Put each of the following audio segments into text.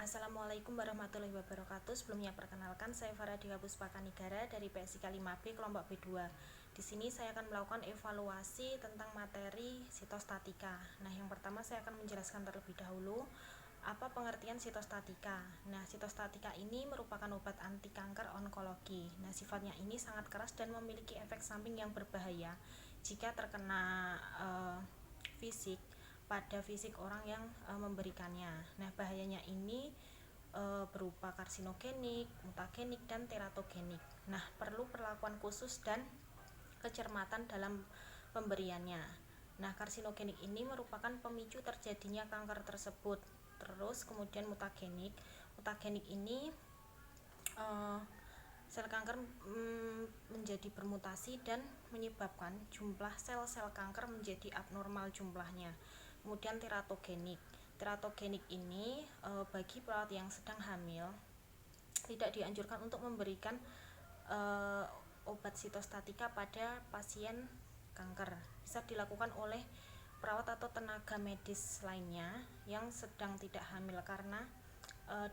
Assalamualaikum warahmatullahi wabarakatuh. Sebelumnya perkenalkan, saya Faradika Puspakanigara dari PSIK 5B kelompok B2. Di sini saya akan melakukan evaluasi tentang materi sitostatika. Nah, yang pertama saya akan menjelaskan terlebih dahulu apa pengertian sitostatika. Nah, sitostatika ini merupakan obat anti kanker onkologi. Nah, sifatnya ini sangat keras dan memiliki efek samping yang berbahaya jika terkena fisik pada fisik orang yang memberikannya. Nah, bahayanya ini berupa karsinogenik, mutagenik, dan teratogenik. Nah, perlu perlakuan khusus dan kecermatan dalam pemberiannya. Nah, karsinogenik ini merupakan pemicu terjadinya kanker tersebut. Terus kemudian mutagenik ini sel kanker menjadi bermutasi dan menyebabkan jumlah sel-sel kanker menjadi abnormal jumlahnya. Kemudian teratogenik ini bagi perawat yang sedang hamil tidak dianjurkan untuk memberikan obat sitostatika pada pasien kanker. Bisa dilakukan oleh perawat atau tenaga medis lainnya yang sedang tidak hamil karena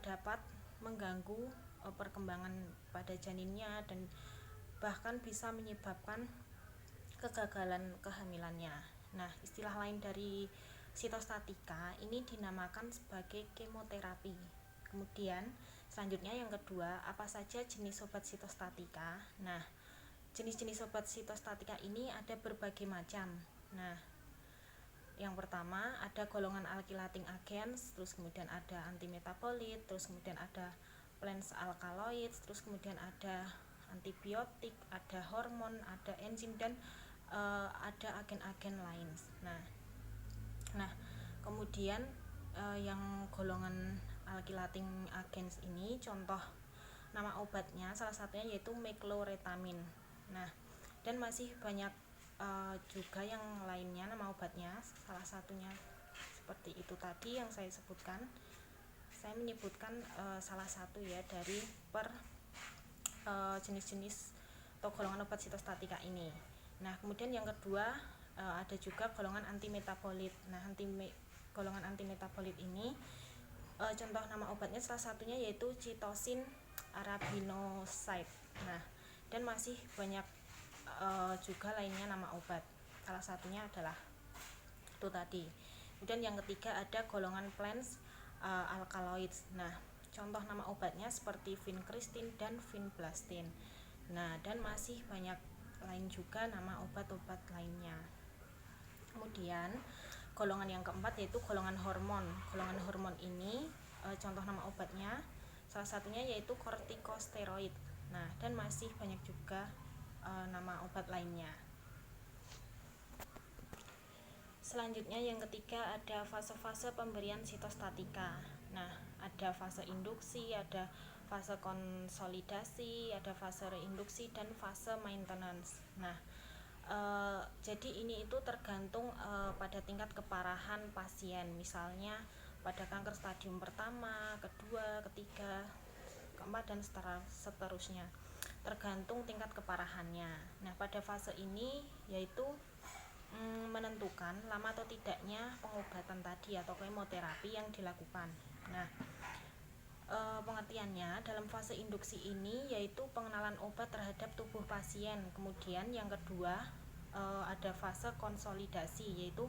dapat mengganggu perkembangan pada janinnya dan bahkan bisa menyebabkan kegagalan kehamilannya. Nah, istilah lain dari sitostatika ini dinamakan sebagai kemoterapi. Kemudian selanjutnya yang kedua, apa saja jenis obat sitostatika? Nah, jenis-jenis obat sitostatika ini ada berbagai macam. Nah, yang pertama ada golongan alkylating agents, terus kemudian ada antimetabolit, terus kemudian ada plants alkaloids, terus kemudian ada antibiotik, ada hormon, ada enzim, dan ada agen-agen lain. Nah, kemudian yang golongan alkylating agents ini contoh nama obatnya salah satunya yaitu mecloretamin. Nah, dan masih banyak juga yang lainnya nama obatnya, salah satunya seperti itu tadi yang saya sebutkan. Saya menyebutkan salah satu ya dari jenis-jenis atau golongan obat sitostatika ini. Nah, kemudian yang kedua ada juga golongan antimetabolit. Nah, golongan antimetabolit ini contoh nama obatnya salah satunya yaitu cytosine arabinoside. Nah, dan masih banyak juga lainnya nama obat. Salah satunya adalah itu tadi. Kemudian yang ketiga ada golongan plants alkaloids. Nah, contoh nama obatnya seperti vincristin dan vinblastine. Nah, dan masih banyak lain juga nama obat-obat lainnya. Kemudian golongan yang keempat yaitu golongan hormon. Golongan hormon ini contoh nama obatnya salah satunya yaitu kortikosteroid. Nah, dan masih banyak juga nama obat lainnya. Selanjutnya yang ketiga ada fase-fase pemberian sitostatika. Nah, ada fase induksi, ada fase konsolidasi, ada fase reinduksi, dan fase maintenance. Nah, jadi ini itu tergantung pada tingkat keparahan pasien. Misalnya pada kanker stadium pertama, kedua, ketiga, keempat, dan seterusnya. Tergantung tingkat keparahannya. Nah, pada fase ini yaitu menentukan lama atau tidaknya pengobatan tadi atau kemoterapi yang dilakukan. Nah, pengertiannya dalam fase induksi ini yaitu pengenalan obat terhadap tubuh pasien. Kemudian yang kedua ada fase konsolidasi, yaitu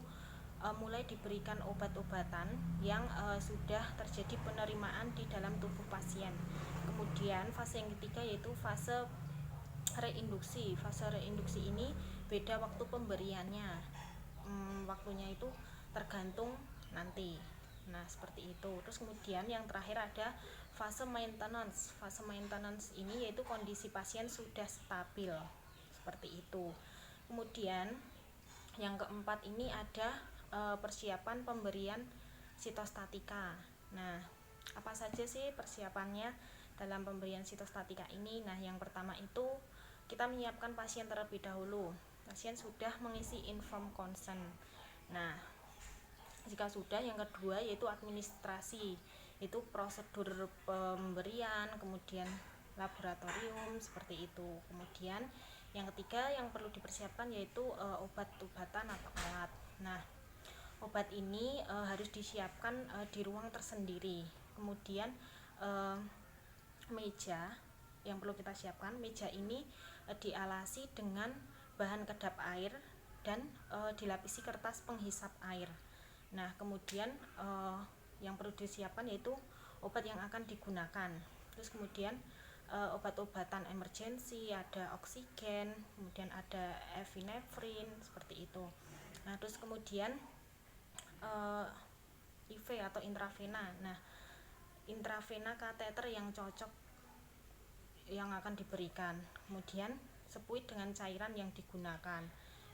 mulai diberikan obat-obatan yang sudah terjadi penerimaan di dalam tubuh pasien. Kemudian fase yang ketiga yaitu fase reinduksi. Fase reinduksi ini beda waktu pemberiannya, waktunya itu tergantung nanti. Nah, seperti itu. Terus kemudian yang terakhir ada fase maintenance. Fase maintenance ini yaitu kondisi pasien sudah stabil, seperti itu. Kemudian yang keempat ini ada persiapan pemberian sitostatika. Nah, apa saja sih persiapannya dalam pemberian sitostatika ini? Nah, yang pertama itu kita menyiapkan pasien terlebih dahulu. Pasien sudah mengisi informed consent. Nah, jika sudah, yang kedua yaitu administrasi, itu prosedur pemberian, kemudian laboratorium, seperti itu. Kemudian yang ketiga yang perlu dipersiapkan yaitu obat-obatan atau alat. Nah, obat ini harus disiapkan di ruang tersendiri. kemudian meja yang perlu kita siapkan. Meja ini dialasi dengan bahan kedap air dan dilapisi kertas penghisap air. Nah, kemudian yang perlu disiapkan yaitu obat yang akan digunakan. Terus kemudian obat-obatan emergensi, ada oksigen, kemudian ada epinefrin seperti itu. Nah, terus kemudian IV atau intravena. Nah, intravena kateter yang cocok yang akan diberikan. Kemudian sepuit dengan cairan yang digunakan.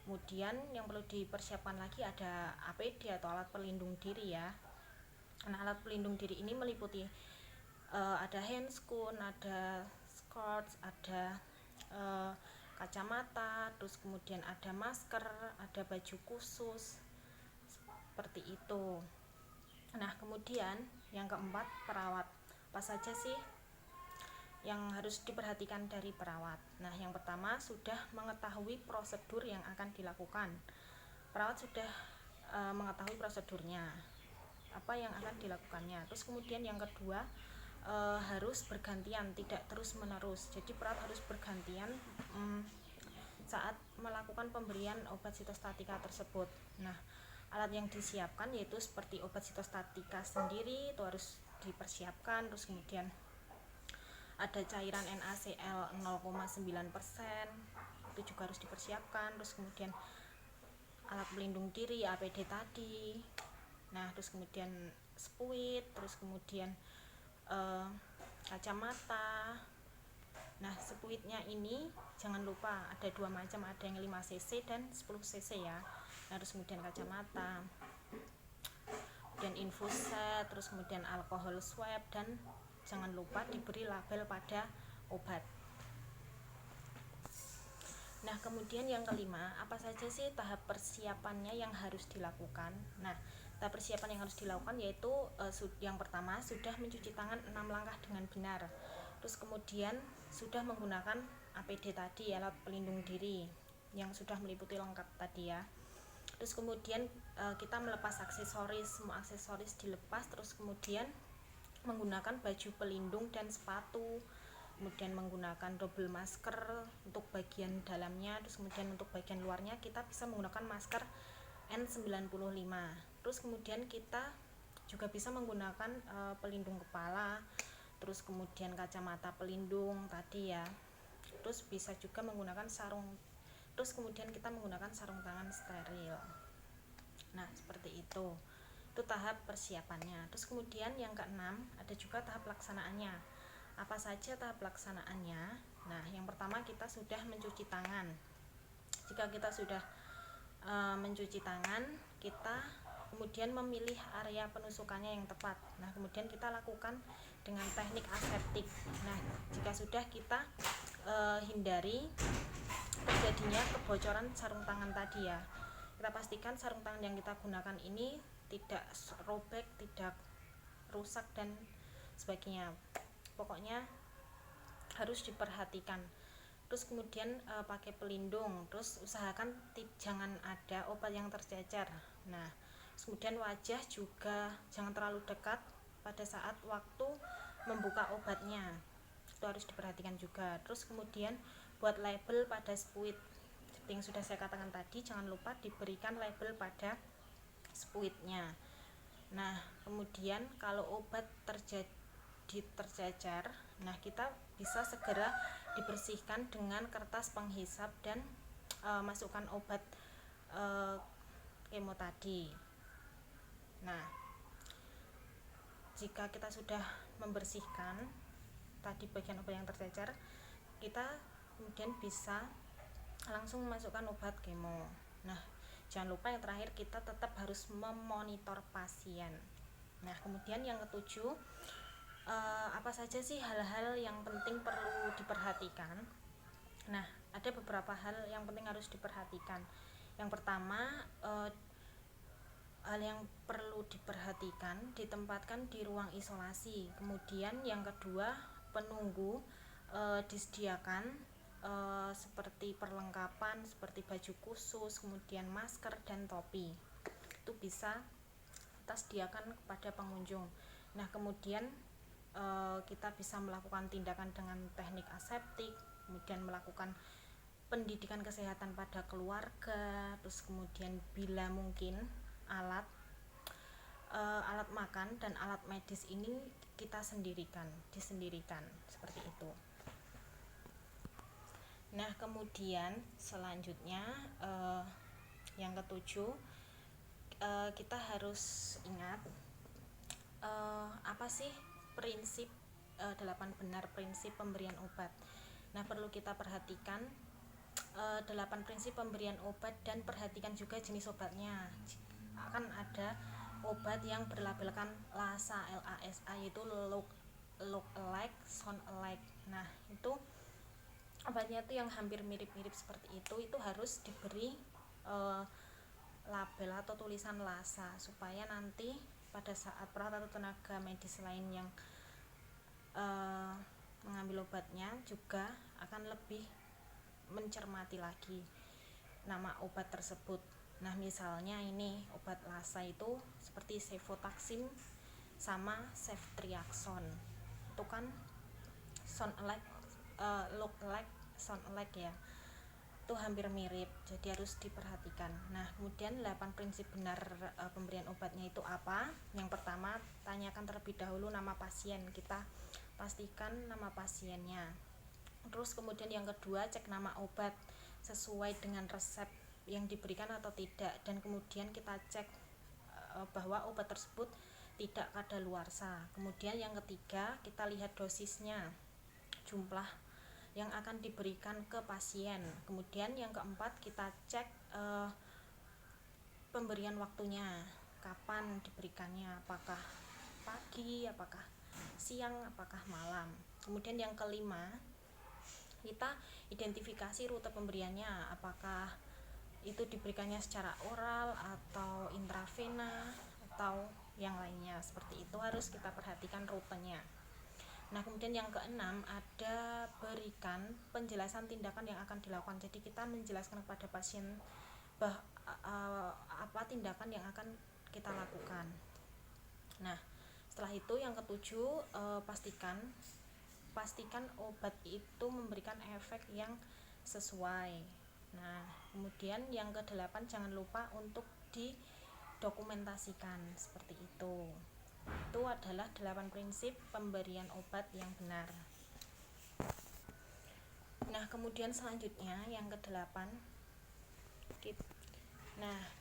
Kemudian yang perlu dipersiapkan lagi ada APD atau alat pelindung diri ya. Nah, alat pelindung diri ini meliputi ada handscoon, ada skirts, ada kacamata, terus kemudian ada masker, ada baju khusus seperti itu. Nah, kemudian yang keempat, perawat. Apa saja sih yang harus diperhatikan dari perawat? Nah, yang pertama sudah mengetahui prosedur yang akan dilakukan. Perawat sudah mengetahui prosedurnya, apa yang akan dilakukannya. Terus kemudian yang kedua, harus bergantian, tidak terus menerus. Jadi perawat harus bergantian saat melakukan pemberian obat sitostatika tersebut. Nah, alat yang disiapkan yaitu seperti obat sitostatika sendiri itu harus dipersiapkan. Terus kemudian ada cairan NaCl 0,9% itu juga harus dipersiapkan. Terus kemudian alat pelindung diri APD tadi. Nah, terus kemudian spuit, terus kemudian kacamata. Nah, spuitnya ini jangan lupa ada dua macam, ada yang 5 cc dan 10 cc ya. Nah, terus kemudian kacamata, kemudian infuset, terus kemudian alkohol swab, dan jangan lupa diberi label pada obat. Nah, kemudian yang kelima, apa saja sih tahap persiapannya yang harus dilakukan? Nah, tahap persiapan yang harus dilakukan yaitu yang pertama sudah mencuci tangan 6 langkah dengan benar. Terus kemudian sudah menggunakan APD tadi, alat pelindung diri yang sudah meliputi lengkap tadi ya. Terus kemudian kita melepas aksesoris, semua aksesoris dilepas. Terus kemudian menggunakan baju pelindung dan sepatu, kemudian menggunakan double masker untuk bagian dalamnya. Terus kemudian untuk bagian luarnya kita bisa menggunakan masker N95. Terus kemudian kita juga bisa menggunakan pelindung kepala, terus kemudian kacamata pelindung tadi ya. Terus bisa juga menggunakan sarung. Terus kemudian kita menggunakan sarung tangan steril. Nah, seperti itu. Itu tahap persiapannya. Terus kemudian yang keenam, ada juga tahap pelaksanaannya. Apa saja tahap pelaksanaannya? Nah, yang pertama kita sudah mencuci tangan. Jika kita sudah mencuci tangan, kita kemudian memilih area penusukannya yang tepat. Nah, kemudian kita lakukan dengan teknik aseptik. Nah, jika sudah kita hindari terjadinya kebocoran sarung tangan tadi ya. Kita pastikan sarung tangan yang kita gunakan ini tidak robek, tidak rusak dan sebagainya. Pokoknya harus diperhatikan. Terus kemudian pakai pelindung. Terus usahakan jangan ada obat yang tercecer. Nah, kemudian wajah juga jangan terlalu dekat pada saat waktu membuka obatnya. Itu harus diperhatikan juga. Terus kemudian buat label pada spuit. Seperti yang sudah saya katakan tadi, jangan lupa diberikan label pada spuitnya. Nah, kemudian kalau obat tercecer, nah kita bisa segera dibersihkan dengan kertas penghisap dan masukkan obat kemo tadi. Nah, jika kita sudah membersihkan tadi bagian obat yang tercecer, kita kemudian bisa langsung memasukkan obat kemo. Nah, jangan lupa yang terakhir kita tetap harus memonitor pasien. Nah, kemudian yang ketujuh, apa saja sih hal-hal yang penting perlu diperhatikan? Nah, ada beberapa hal yang penting harus diperhatikan. Yang pertama, hal yang perlu diperhatikan ditempatkan di ruang isolasi. Kemudian yang kedua, penunggu disediakan seperti perlengkapan seperti baju khusus, kemudian masker dan topi. Itu bisa kita sediakan kepada pengunjung. Nah, kemudian kita bisa melakukan tindakan dengan teknik aseptik, kemudian melakukan pendidikan kesehatan pada keluarga, terus kemudian bila mungkin alat alat makan dan alat medis ini kita disendirikan seperti itu. Nah, kemudian selanjutnya yang ketujuh, kita harus ingat apa sih prinsip 8 benar prinsip pemberian obat. Nah, perlu kita perhatikan 8 prinsip pemberian obat dan perhatikan juga jenis obatnya. Akan ada obat yang berlabelkan LASA, LASA, yaitu look alike, sound alike. Nah, itu obatnya itu yang hampir mirip-mirip seperti itu harus diberi label atau tulisan LASA supaya nanti pada saat perawat atau tenaga medis lain yang mengambil obatnya juga akan lebih mencermati lagi nama obat tersebut. Nah, misalnya ini obat LASA itu seperti cefotaxim sama ceftriaxone. Itu kan sound alike, look alike, sound alike ya. Itu hampir mirip, jadi harus diperhatikan. Nah, kemudian 8 prinsip benar pemberian obatnya itu apa? Yang pertama, tanyakan terlebih dahulu nama pasien. Kita pastikan nama pasiennya. Terus kemudian yang kedua, cek nama obat sesuai dengan resep yang diberikan atau tidak, dan kemudian kita cek bahwa obat tersebut tidak kadaluarsa. Kemudian yang ketiga, kita lihat dosisnya, jumlah yang akan diberikan ke pasien. Kemudian yang keempat, kita cek pemberian waktunya, kapan diberikannya, apakah pagi, apakah siang, apakah malam. Kemudian yang kelima, kita identifikasi rute pemberiannya, apakah itu diberikannya secara oral atau intravena atau yang lainnya. Seperti itu harus kita perhatikan rutenya. Nah, kemudian yang keenam, ada berikan penjelasan tindakan yang akan dilakukan. Jadi kita menjelaskan kepada pasien apa tindakan yang akan kita lakukan. Nah, setelah itu yang ketujuh, pastikan obat itu memberikan efek yang sesuai. Nah, kemudian yang kedelapan, jangan lupa untuk didokumentasikan seperti itu. Itu adalah 8 prinsip pemberian obat yang benar. Nah, kemudian selanjutnya yang ke-8,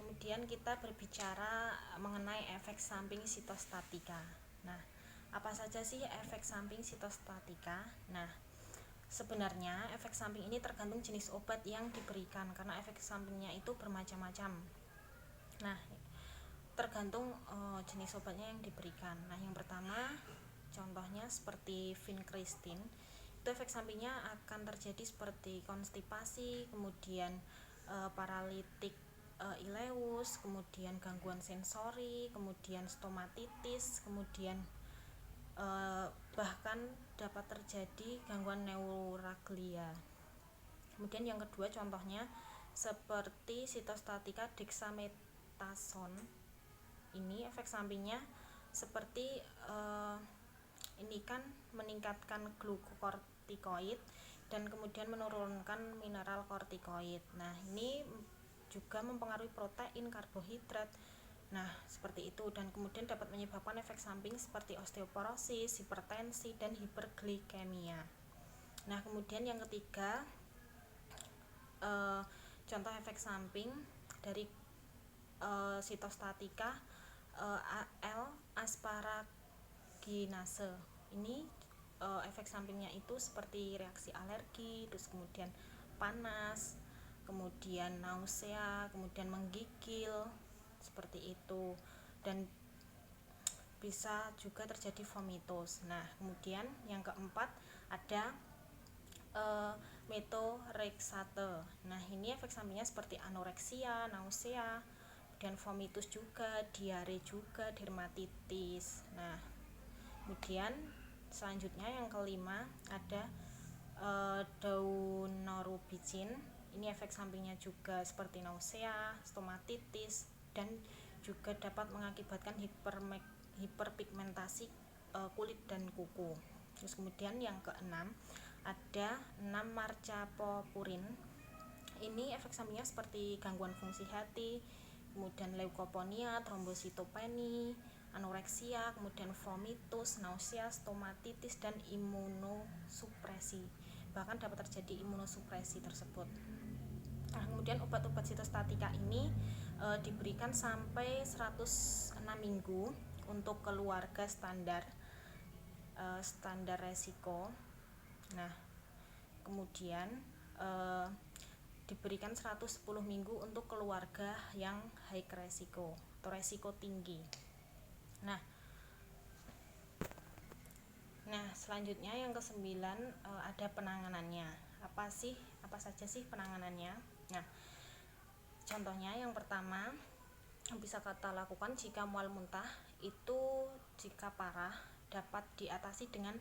kemudian kita berbicara mengenai efek samping sitostatika. Nah, apa saja sih efek samping sitostatika? Nah, sebenarnya efek samping ini tergantung jenis obat yang diberikan, karena efek sampingnya itu bermacam-macam. Nah, tergantung jenis obatnya yang diberikan. Nah, yang pertama contohnya seperti vincristin, itu efek sampingnya akan terjadi seperti konstipasi, kemudian paralitik ileus, kemudian gangguan sensori, kemudian stomatitis, kemudian bahkan dapat terjadi gangguan neuralgia. Kemudian yang kedua contohnya seperti sitostatika dexamethasone. Ini efek sampingnya seperti ini kan meningkatkan glukokortikoid dan kemudian menurunkan mineral kortikoid. Nah, ini juga mempengaruhi protein, karbohidrat. Nah, seperti itu, dan kemudian dapat menyebabkan efek samping seperti osteoporosis, hipertensi, dan hiperglikemia. Nah, kemudian yang ketiga, contoh efek samping dari sitostatika L-asparaginase. Ini efek sampingnya itu seperti reaksi alergi, terus kemudian panas, kemudian nausea, kemudian menggigil, seperti itu, dan bisa juga terjadi vomitus. Nah, kemudian yang keempat ada methotrexate. Nah, ini efek sampingnya seperti anoreksia, nausea, dan vomitus juga, diare juga, dermatitis. Nah, kemudian selanjutnya yang kelima ada daunorubicin. Ini efek sampingnya juga seperti nausea, stomatitis, dan juga dapat mengakibatkan hiperpigmentasi kulit dan kuku. Terus kemudian yang keenam ada 6 marcapopurin. Ini efek sampingnya seperti gangguan fungsi hati, kemudian leukopenia, trombositopeni, anoreksia, kemudian vomitus, nausea, stomatitis, dan imunosupresi. Bahkan dapat terjadi imunosupresi tersebut. Nah, kemudian obat-obat sitostatika ini diberikan sampai 106 minggu untuk keluarga standar resiko. Nah, kemudian diberikan 110 minggu untuk keluarga yang high resiko atau resiko tinggi. Nah, selanjutnya yang ke-9 ada penanganannya. Apa saja sih penanganannya? Nah, contohnya yang pertama yang bisa kita lakukan jika mual muntah itu jika parah dapat diatasi dengan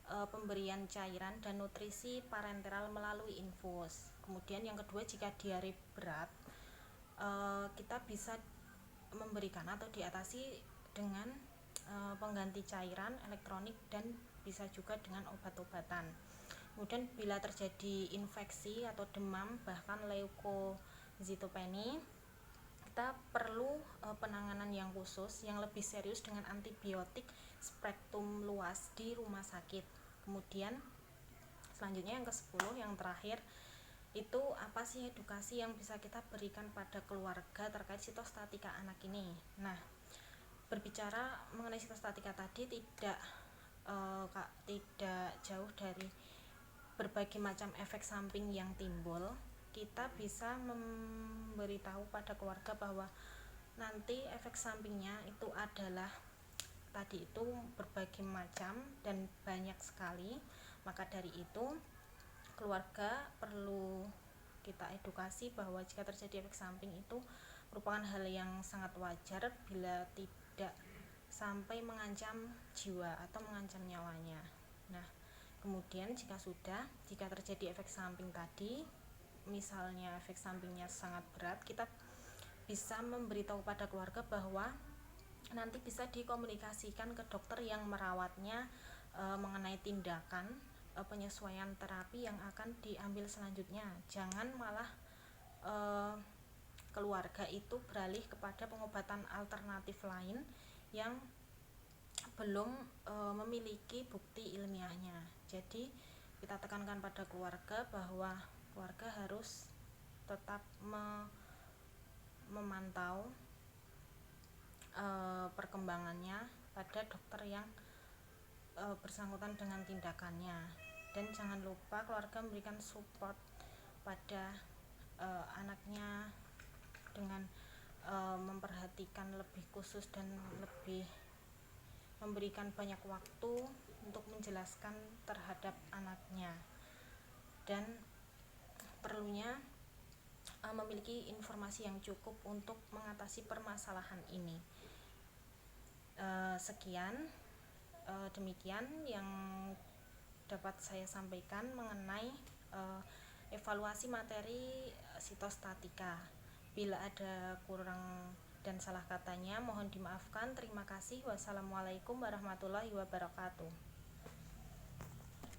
pemberian cairan dan nutrisi parenteral melalui infus. Kemudian yang kedua, jika diare berat kita bisa memberikan atau diatasi dengan pengganti cairan elektronik dan bisa juga dengan obat-obatan. Kemudian bila terjadi infeksi atau demam bahkan leukositopeni, kita perlu penanganan yang khusus yang lebih serius dengan antibiotik spektrum luas di rumah sakit. Kemudian selanjutnya yang ke-10 yang terakhir itu apa sih edukasi yang bisa kita berikan pada keluarga terkait sitostatika anak ini. Nah, berbicara mengenai sitostatika tadi tidak jauh dari berbagai macam efek samping yang timbul. Kita bisa memberitahu pada keluarga bahwa nanti efek sampingnya itu adalah tadi itu berbagai macam dan banyak sekali. Maka dari itu keluarga perlu kita edukasi bahwa jika terjadi efek samping itu merupakan hal yang sangat wajar bila tidak sampai mengancam jiwa atau mengancam nyawanya. Nah, kemudian jika terjadi efek samping tadi, misalnya efek sampingnya sangat berat, kita bisa memberitahu pada keluarga bahwa nanti bisa dikomunikasikan ke dokter yang merawatnya mengenai tindakan penyesuaian terapi yang akan diambil selanjutnya. Jangan malah keluarga itu beralih kepada pengobatan alternatif lain yang belum memiliki bukti ilmiahnya. Jadi kita tekankan pada keluarga bahwa keluarga harus tetap memantau perkembangannya pada dokter yang bersangkutan dengan tindakannya. Dan jangan lupa keluarga memberikan support pada anaknya dengan memperhatikan lebih khusus dan lebih memberikan banyak waktu untuk menjelaskan terhadap anaknya, dan perlunya memiliki informasi yang cukup untuk mengatasi permasalahan ini. Sekian demikian yang dapat saya sampaikan mengenai evaluasi materi sitostatika. Bila ada kurang dan salah katanya mohon dimaafkan. Terima kasih. Wassalamualaikum warahmatullahi wabarakatuh.